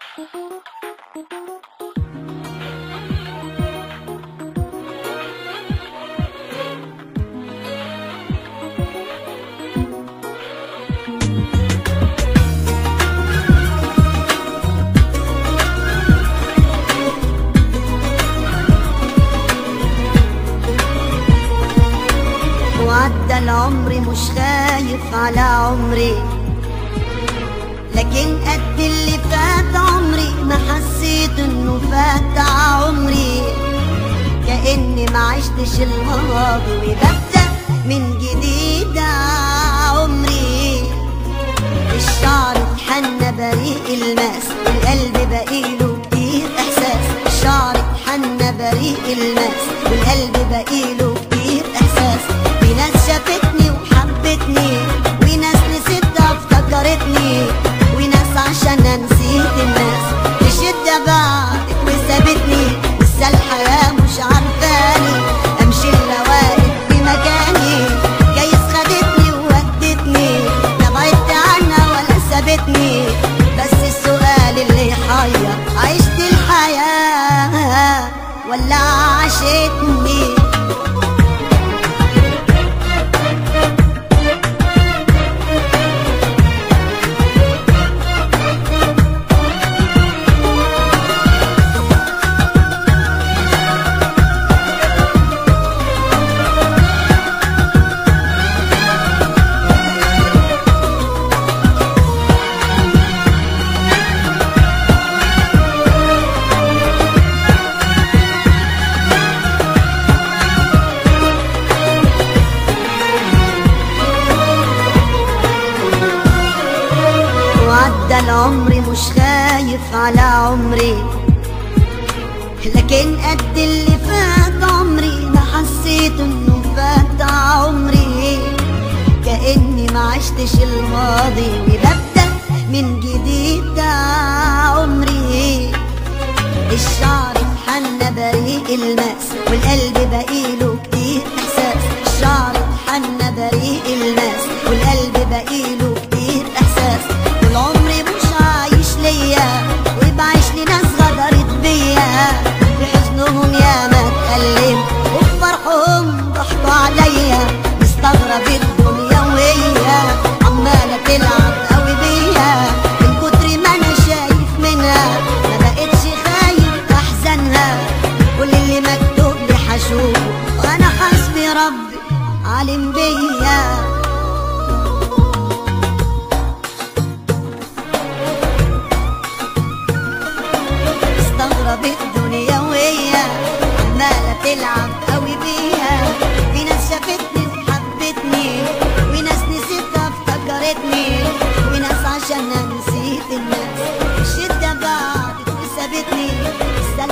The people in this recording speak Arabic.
وعدى العمر مش خايف على عمري، لكن قد اللي فات عمري ما حسيت انه فات عمري، كأني ما عشتش الماضي وببدأ من جديد عمري. الشعر اتحنى بريء الماس والقلب بقيله كتير احساس، الشعر اتحنى بريء الماس والقلب بقيله كتير احساس. في ناس شافتني وحبتني وناس نسيتها افتكرتني، وناس عشان نسيت الناس تشد بعدك وسابتني. لسه الحياة مش عارفاني امشي الا واقف بمكاني، جايز خدتني وودتني لا بعدت عنها ولا سابتني. بس السؤال اللي يحير، عشت الحياة ولا عاشتني؟ وعدى العمر مش خايف على عمري، لكن قد اللي فات عمري ما حسيت انه فات عمري، كأني ما عشتش الماضي وببدأ من جديد عمري. الشعر اتحنى بريء الماس والقلب بقيله كتير احساس، الشعر اتحنى بريء الماس والقلب بقيله كتير احساس. طول عمري مش عايش ليا وبعيش لناس غدرت بيا، في حزنهم ياما اتألم وفي فرحهم ضحكوا عليا. مستغرب الدنيا وهي عمالة تلعب قوي بيا، من كتر ما انا شايف منها ما بقتش خايف احزانها. كل اللي مكتوب لي هشوفه وانا حسبي ربي عالم بيا. مستغرب الدنيا وهي عمالة تلعب قوي بيها، في ناس شافتني وحبتني وناس نسيتها افتكرتني، وناس عشان نسيت الناس الشدة بعدت وسابتني. لسه